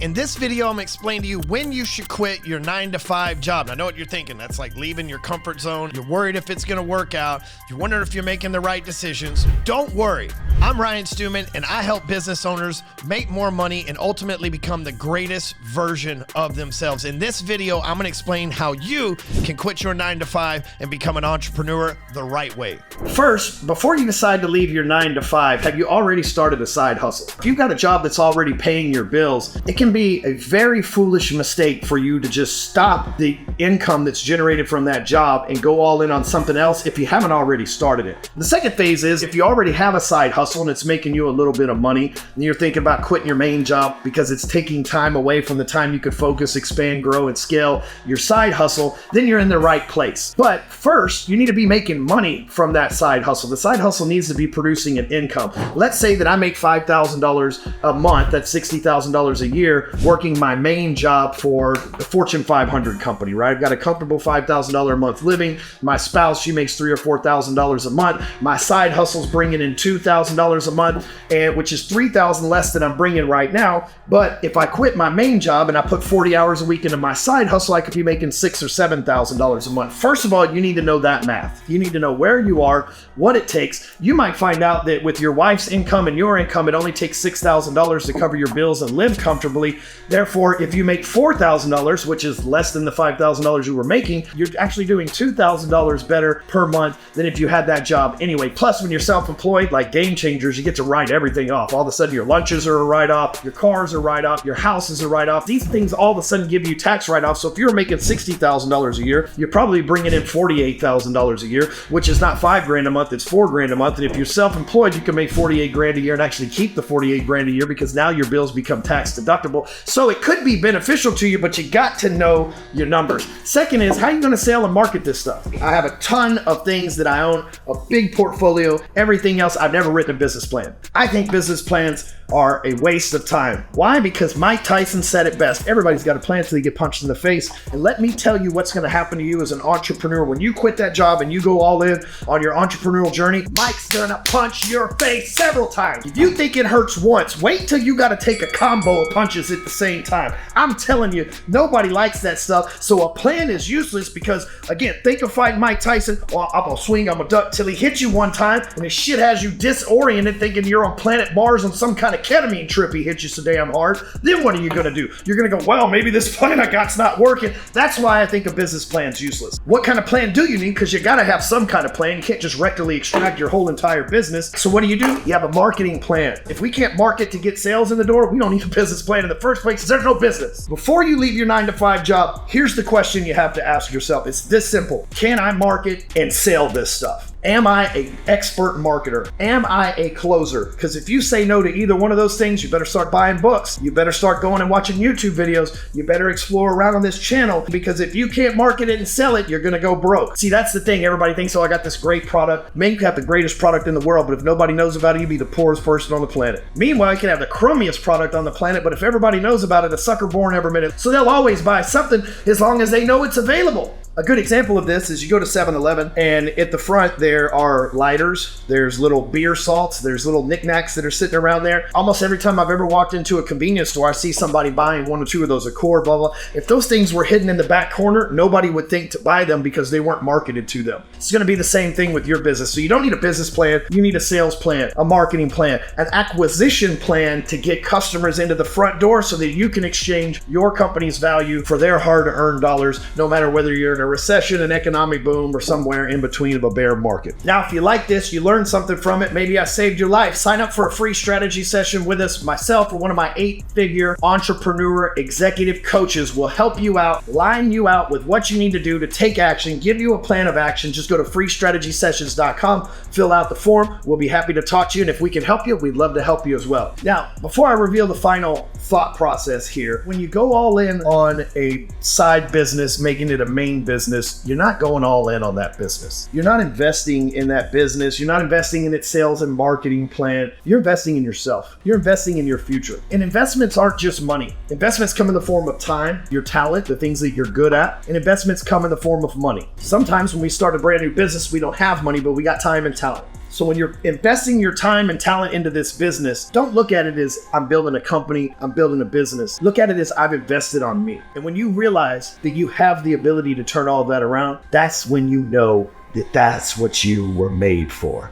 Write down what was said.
In this video, I'm going to explain to you when you should quit your 9-to-5 job. And I know what you're thinking. That's like leaving your comfort zone. You're worried if it's going to work out. You're wondering if you're making the right decisions. Don't worry. I'm Ryan Stewman, and I help business owners make more money and ultimately become the greatest version of themselves. In this video, I'm going to explain how you can quit your 9-to-5 and become an entrepreneur the right way. First, before you decide to leave your 9-to-5, have you already started a side hustle? If you've got a job that's already paying your bills, it can be a very foolish mistake for you to just stop the income that's generated from that job and go all in on something else if you haven't already started it. The second phase is if you already have a side hustle and it's making you a little bit of money and you're thinking about quitting your main job because it's taking time away from the time you could focus, expand, grow, and scale your side hustle, then you're in the right place. But first, you need to be making money from that side hustle. The side hustle needs to be producing an income. Let's say that I make $5,000 a month, that's $60,000 a year, working my main job for the Fortune 500 company, right? I've got a comfortable $5,000 a month living. My spouse, she makes $3,000 or $4,000 a month. My side hustle's bringing in $2,000 a month, and which is $3,000 less than I'm bringing right now. But if I quit my main job and I put 40 hours a week into my side hustle, I could be making $6,000 or $7,000 a month. First of all, you need to know that math. You need to know where you are, what it takes. You might find out that with your wife's income and your income, it only takes $6,000 to cover your bills and live comfortably. Therefore, if you make $4,000, which is less than the $5,000 you were making, you're actually doing $2,000 better per month than if you had that job anyway. Plus, when you're self-employed, like Game Changers, you get to write everything off. All of a sudden, your lunches are a write-off, your cars are a write-off, your house is a write-off. These things all of a sudden give you tax write-offs. So if you're making $60,000 a year, you're probably bringing in $48,000 a year, which is not $5,000 a month, it's $4,000 a month. And if you're self-employed, you can make $48,000 a year and actually keep the $48,000 a year because now your bills become tax deductible. So it could be beneficial to you, but you got to know your numbers. Second is, how are you going to sell and market this stuff? I have a ton of things that I own, a big portfolio, everything else. I've never written a business plan. I think business plans are a waste of time. Why? Because Mike Tyson said it best. Everybody's got a plan until they get punched in the face. And let me tell you what's going to happen to you as an entrepreneur. When you quit that job and you go all in on your entrepreneurial journey, Mike's going to punch your face several times. If you think it hurts once, wait till you got to take a combo of punches at the same time. I'm telling you, nobody likes that stuff. So a plan is useless because, again, think of fighting Mike Tyson. Well, I'm going to swing, I'm going to duck till he hits you one time, and this shit has you disoriented thinking you're on planet Mars on some kind of ketamine trip. He hit you so damn hard. Then what are you going to do? You're going to go, well, maybe this plan I got's not working. That's why I think a business plan's useless. What kind of plan do you need? Because you got to have some kind of plan. You can't just rectally extract your whole entire business. So what do? You have a marketing plan. If we can't market to get sales in the door, we don't need a business plan in the first place because there's no business. Before you leave your 9-to-5 job, here's the question you have to ask yourself. It's this simple. Can I market and sell this stuff? Am I an expert marketer? Am I a closer? Because if you say no to either one of those things, you better start buying books. You better start going and watching YouTube videos. You better explore around on this channel because if you can't market it and sell it, you're going to go broke. See, that's the thing. Everybody thinks, oh, I got this great product. Maybe you have the greatest product in the world, but if nobody knows about it, you'd be the poorest person on the planet. Meanwhile, you can have the crummiest product on the planet, but if everybody knows about it, a sucker born every minute. So they'll always buy something as long as they know it's available. A good example of this is you go to 7-Eleven and at the front there are lighters, there's little beer salts, there's little knickknacks that are sitting around there. Almost every time I've ever walked into a convenience store, I see somebody buying one or two of those Accord, blah, blah. If those things were hidden in the back corner, nobody would think to buy them because they weren't marketed to them. It's going to be the same thing with your business. So you don't need a business plan. You need a sales plan, a marketing plan, an acquisition plan to get customers into the front door so that you can exchange your company's value for their hard-earned dollars, no matter whether you're in a recession, an economic boom, or somewhere in between of a bear market. Now, if you like this, you learned something from it, maybe I saved your life, sign up for a free strategy session with us. Myself or one of my 8-figure entrepreneur executive coaches will help you out, line you out with what you need to do to take action, give you a plan of action. Just go to freestrategysessions.com, fill out the form. We'll be happy to talk to you, and if we can help you, we'd love to help you as well. Now, before I reveal the final thought process here, when you go all in on a side business, making it a main business, you're not going all in on that business. You're not investing in that business. You're not investing in its sales and marketing plan. You're investing in yourself. You're investing in your future. And investments aren't just money. Investments come in the form of time, your talent, the things that you're good at, and investments come in the form of money. Sometimes when we start a brand new business, we don't have money, but we got time and talent. So when you're investing your time and talent into this business, don't look at it as I'm building a company, I'm building a business. Look at it as I've invested on me. And when you realize that you have the ability to turn all that around, that's when you know that that's what you were made for.